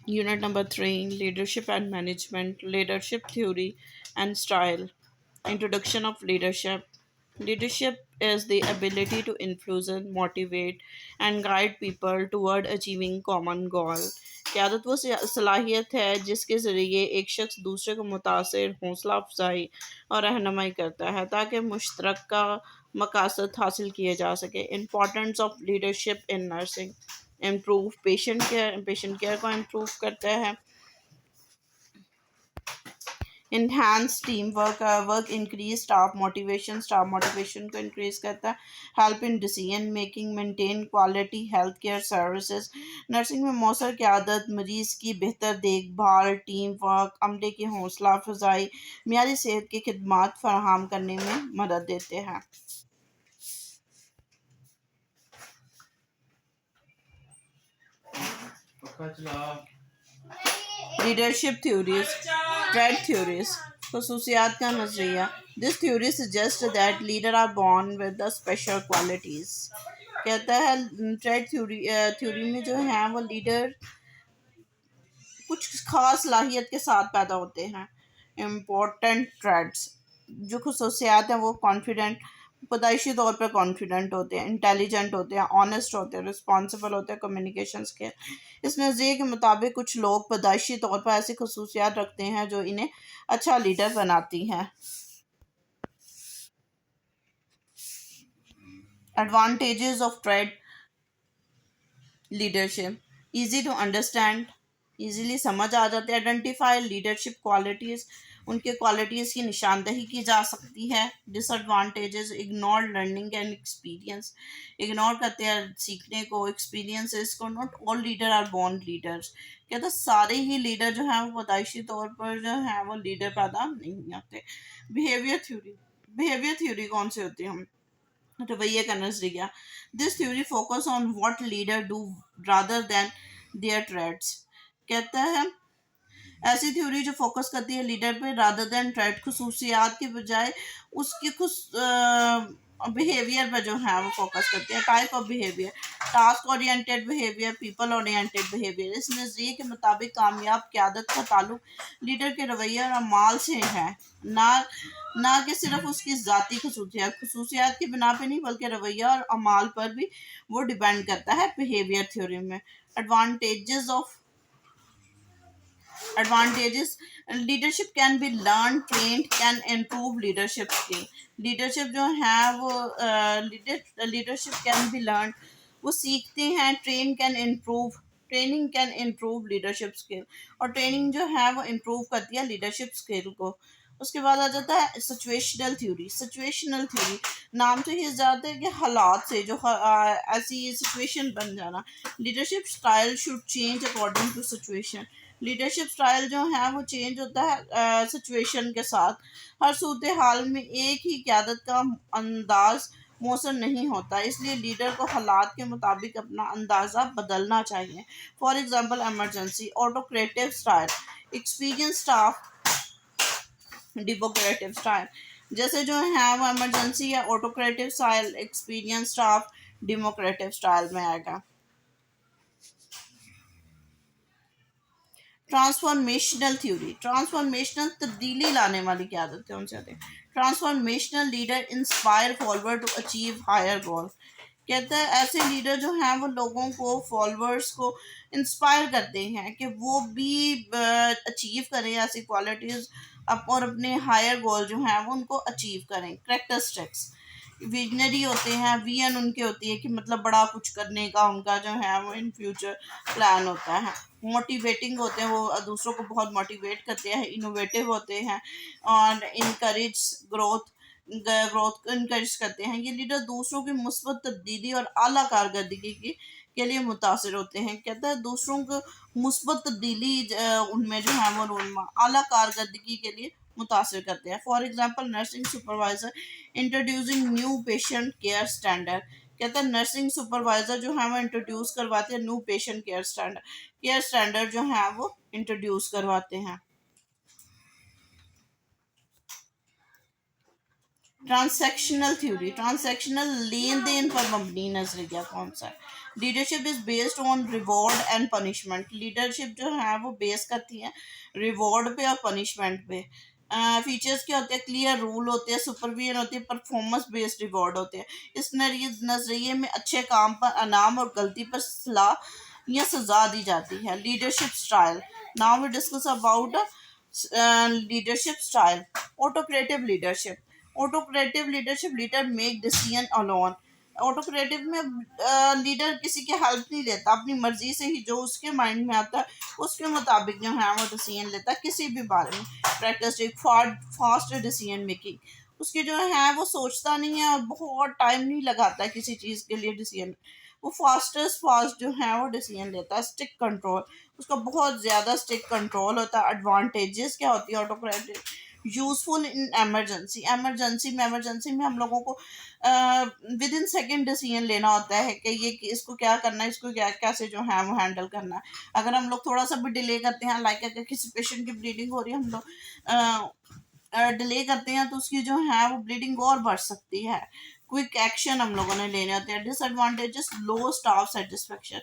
Unit number 3, Leadership and Management, Leadership Theory and Style. Introduction of Leadership. Leadership is the ability to influence, motivate, and guide people toward achieving common goal. क़यादत वो सलाहियत है जिसके ज़रिए एक शख्स दूसरे को मुतासिर, हौसला अफजाई और रहनुमाई करता है ताकि मुश्तरका मकासद हासिल किए जा सके। Importance of leadership in nursing. Improve patient care को इम्प्रूव करता है। Enhance team work work increase staff motivation को इंक्रीज करता है। Help in decision making, maintain quality health care services. Nursing में मौसर क़यादत, मरीज की बेहतर देखभाल, टीम वर्क, अमले की हौसला अफजाई, मियारी सेहत की खिदमात फराहम करने में मदद देते हैं। Leadership theories. Trait theories. खसूसियात का नजरिया। This theory suggest that leader are born with the special qualities. कहता है ट्रेड थ्योरी में जो है वो लीडर कुछ खास लाहियत के साथ पैदा होते हैं। इम्पोर्टेंट ट्रेड्स जो खसूसियात हैं वो कॉन्फिडेंट, पैदाइशी तौर पर कॉन्फिडेंट होते हैं, इंटेलिजेंट होते हैं, ऑनेस्ट होते हैं, रिस्पॉन्सिबल होते हैं, कम्युनिकेशन स्किल। इस नज़रिए के मुताबिक कुछ लोग पैदाइशी तौर पर ऐसी खसूसियात रखते हैं जो इन्हें अच्छा लीडर बनाती हैं। Advantages of trait leadership. Easy to understand, easily समझ आ जाते हैं। आइडेंटिफाई लीडरशिप क्वालिटीज़, उनके क्वालिटीज़ की निशानदही की जा सकती है। Disadvantages, ignore learning and experience, ignore करते हैं सीखने को, एक्सपीरियंसेस को। Not all leader are born leaders, कहते हैं सारे ही लीडर जो हैं वो पैदाइशी तौर पर जो हैं वो लीडर पैदा नहीं होते। बिहेवियर थ्योरी कौन सी होती है? हम रवैये का नजरिया। This theory focus on what leader do rather than their traits. कहता है ऐसी थ्योरी जो फोकस करती है लीडर पे रादर देन ट्रेड, खसूसियात के बजाय उसकी खुश बिहेवियर पर जो है वो फोकस करती है। Type of behaviour. Task oriented behaviour, people oriented behaviour. इस नज़रिए के मुताबिक कामयाब क़यादत का ताल्लुक लीडर के रवैये और अमाल से है, ना ना कि सिर्फ उसकी ज़ाती खसूसियात की बिना पे नहीं बल्कि रवैया और अमाल पर भी वो डिपेंड करता है बिहेवियर थ्योरी में। Advantages of advantages leadership can be learned, trained, can improve leadership skill। Leadership जो है वो लीडरशिप कैन बी लर्न, वो सीखते हैं। Train can improve, training can improve leadership skill, और ट्रेनिंग जो है वो इम्प्रूव करती है लीडरशिप स्किल को। उसके बाद आ जाता है सिचुएशनल थ्योरी। सिचुएशनल थ्योरी नाम से ही जाता है कि हालात से जो ऐसी सिचुएशन बन जाना। Leadership style should change according to situation. Leadership style जो है वो चेंज होता है सिचुएशन के साथ। हर सूरत हाल में एक ही क़यादत का अंदाज मौसर नहीं होता, इसलिए लीडर को हालात के मुताबिक अपना अंदाज़ा बदलना चाहिए। For example emergency, autocratic style, experience staff, democratic style. जैसे जो है वो इमरजेंसी या autocratic style, experience staff, democratic style में आएगा। Transformational theory. ट्रांसफॉर्मेशनल तब्दीली लाने वाली क़यादत है उनसे आते हैं। Transformational leader inspire follower to achieve higher goal. कहता है ऐसे लीडर जो हैं वो लोगों को, फॉलोअर्स को इंस्पायर करते हैं कि वो भी अचीव करें ऐसी क्वालिटीज़ और अपने हायर गोल जो हैं वो उनको अचीव करें। करेक्टरिस्टिक्स, विजनरी होते हैं, विजन उनके होती है कि मतलब बड़ा कुछ करने का उनका जो है वो इन फ्यूचर प्लान होता है। मोटिवेटिंग होते हैं, वो दूसरों को बहुत मोटिवेट करते हैं। इनोवेटिव होते हैं और इनकरेज ग्रोथ, ग्रोथ को इनकरेज करते हैं। ये लीडर दूसरों की मुस्बत तब्दीली और आला कारकर्दगी के लिए मुतासर होते हैं। कहता है दूसरों को मुस्बत तब्दीली उनमें जो है वो रोनमा आला कारकर्दगी के लिए मुतासर करते हैं। For example nursing supervisor introducing new patient care standard. कहता है नर्सिंग सुपरवाइज़र जो है वो इंट्रोड्यूस करवाते हैं न्यू पेशेंट केयर स्टैंडर्ड जो है वो इंट्रोड्यूस करवाते हैं। Transactional theory. ट्रांसैक्शनल लेन देन पर मबनी नजरिया कौन सा है? Leadership is based on reward and punishment. Leadership जो है वो बेस करती है रिवॉर्ड पे और पनिशमेंट पे। फीचर्स क्या होते हैं? क्लियर रूल होते हैं, सुपरविजन होती है, परफॉर्मेंस बेस्ड रिवॉर्ड होते हैं। इस नजरिए में अच्छे काम पर इनाम और गलती पर सलाह या सजा दी जाती है। Leadership style, now we discuss about leadership style. Autocratic leadership, autocratic leadership leader make decision alone. Autocratic में लीडर किसी की हेल्प नहीं लेता, अपनी मर्जी से ही जो उसके माइंड में आता है उसके मुताबिक जो है वो डिसीजन लेता है किसी भी बारे में। प्रैक्टिस फास्ट डिसीजन मेकिंग, उसकी जो है वो सोचता नहीं है और बहुत टाइम नहीं लगाता है किसी चीज़ के लिए डिसीजन, वो फास्ट जो है वो डिसीजन लेता है। स्टिक कंट्रोल, उसका बहुत ज़्यादा स्टिक कंट्रोल होता है। एडवांटेजेस क्या होती है ऑटोक्रेटिव? यूजफुल इन इमरजेंसी में हम लोगों को विद इन सेकेंड डिसीजन लेना होता है कि ये कि इसको क्या करना है, इसको क्या कैसे जो है वो हैंडल करना है। अगर हम लोग थोड़ा सा भी डिले करते हैं, लाइक अगर किसी पेशेंट की ब्लीडिंग हो रही है, हम लोग डिले करते हैं तो उसकी जो है वो ब्लीडिंग और बढ़ सकती है। क्विक एक्शन हम लोगों ने लेने होते हैं। डिसएडवांटेजेस, लो स्टाफ सेटिस्फेक्शन,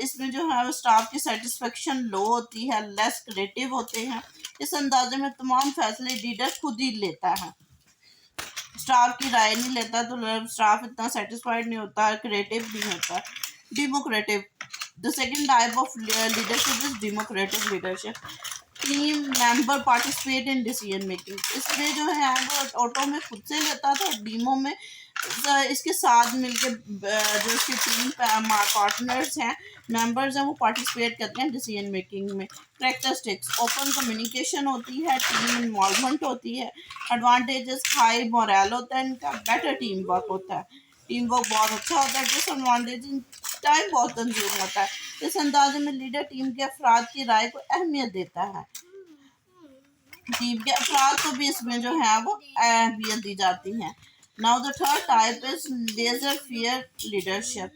इसमें जो है स्टाफ की सेटिस्फेक्शन लो होती है, लेस क्रिएटिव होते हैं। इस अंदाजे में तमाम फैसले लीडर खुद ही लेता है, स्टाफ की राय नहीं लेता, तो स्टाफ इतना सेटिस्फाइड नहीं होता, क्रिएटिव नहीं होता। Democratic, the second type of leadership is democratic leadership. Team member participate in decision making, इसमें जो है वो ऑटो में खुद से लेता था, डीमो में इसके साथ मिलके जो इसकी टीम पार्टनर्स हैं, मेंबर्स हैं, वो पार्टिसिपेट करते हैं डिसीजन मेकिंग में। कैरेक्टरिस्टिक्स, ओपन कम्युनिकेशन होती है, टीम इन्वॉल्वमेंट होती है। एडवांटेजेस, हाई मोरल होता है इनका, बेटर टीम वर्क होता है, टीम वर्क बहुत अच्छा होता है। डिसएडवांटेज, टाइम बहुत कंज्यूम होता है। इस अंदाजे में लीडर टीम के अफराद की राय को अहमियत देता है, टीम के अफराद को भी इसमें जो है वो अहमियत दी जाती है। Now the third type is laissez faire leadership.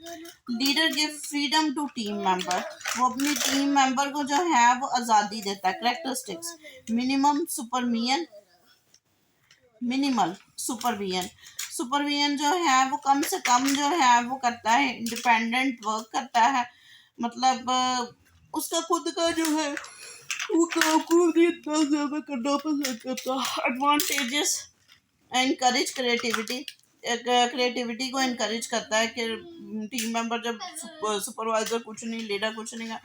Leader give freedom to team member, वो अपनी टीम मेंबर को जो है वो आज़ादी देता है। Characteristics, minimum supervision, minimal supervision, supervision जो है वो कम से कम जो है वो करता है, इंडिपेंडेंट वर्क करता है, मतलब उसका खुद का जो है वो काम खुद ही इतना ज़्यादा करना पसंद करता है। एडवांटेजेस, इनकरेज क्रिएटिविटी, क्रिएटिविटी को इनकरेज करता है कि टीम मेंबर जब सुपरवाइजर कुछ नहीं, लीडर कुछ नहीं है,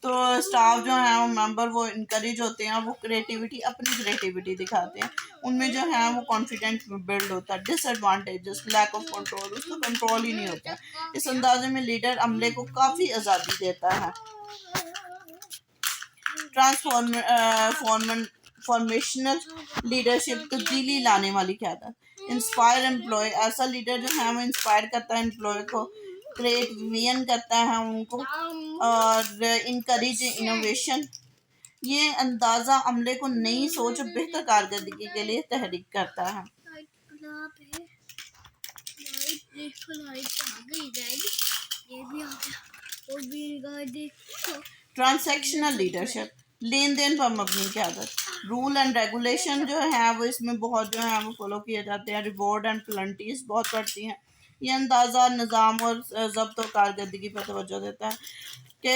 तो स्टाफ जो है वो मेंबर वो इनकरेज होते हैं, वो क्रिएटिविटी, अपनी क्रिएटिविटी दिखाते हैं, उनमें जो है वो कॉन्फिडेंस बिल्ड होता है। डिसएडवांटेजेस, लैक ऑफ कंट्रोल, उसको कंट्रोल ही नहीं होता। इस अंदाजे में लीडर अमले को काफ़ी आज़ादी देता है। ट्रांसफॉर्म फॉर्मेशनल लीडरशिप, तब्दीली लाने वाली क़यादत। इंस्पायर एम्प्लॉय, ऐसा लीडर जो है वो इंस्पायर करता है एम्प्लॉय को, क्रिएट विजन करता है उनको, और इनकरेज इनोवेशन, ये अंदाज़ा अमले को नई सोच और बेहतर कारकर्दगी के लिए तहरीक करता है। ट्रांसैक्शनल लीडरशिप, लेन देन पर मबनी क़यादत। रूल एंड रेगुलेशन जो है वो इसमें बहुत जो है वो फॉलो किए जाते हैं। रिवॉर्ड एंड पेनल्टीज बहुत पड़ती हैं। ये अंदाज़ा निज़ाम और ज़ब्त और कारकर्दगी पर तवज्जो देता है कि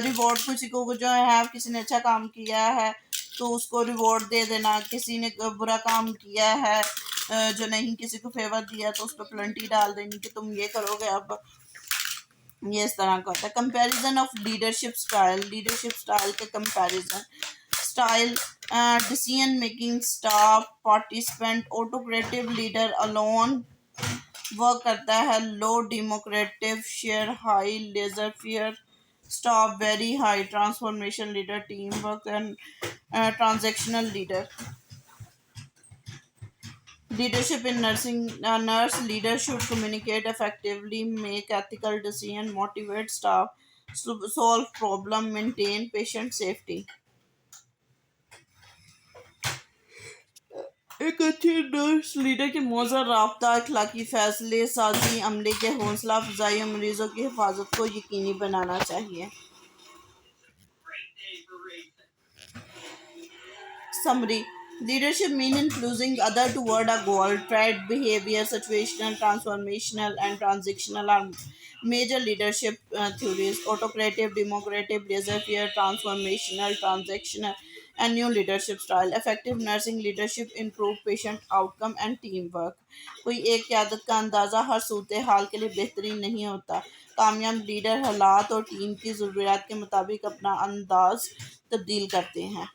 रिवॉर्ड किसी को जो है किसी ने अच्छा काम किया है तो उसको रिवॉर्ड दे देना, किसी ने बुरा काम किया है जो नहीं, किसी को फेवर दिया तो उस पर पेनल्टी डाल देनी कि तुम ये करोगे अब, ये इस तरह का होता है। Comparison of leadership style, leadership style के comparison. Style, decision making, staff participant, autocratic leader alone work करता है, low democratic share, high laissez faire, staff very high, transformation leader, team work and transactional leader. Leadership in nursing, nurse leader should communicate effectively, make ethical decisions, motivate staff, solve problem, maintain patient safety. एक अच्छी nurse leader की मौजूद राब्ता, अखलाकी फैसले साजी, अमले के हौसला अफजाई, मरीजों की हिफाजत को यकीनी बनाना चाहिए। Summary, Leadership means influencing other toward a goal. Trait, behavior, situational, transformational, and transactional are major leadership theories. Autocratic, democratic, laissez-faire, transformational, transactional, and new leadership style. Effective nursing leadership improve patient outcome and teamwork. कोई एक क्यादत का अंदाज़ा हर सूरत हाल के लिए बेहतरीन नहीं होता. कामयाब लीडर हालात और टीम की ज़रूरियात के मुताबिक अपना अंदाज तब्दील करते हैं.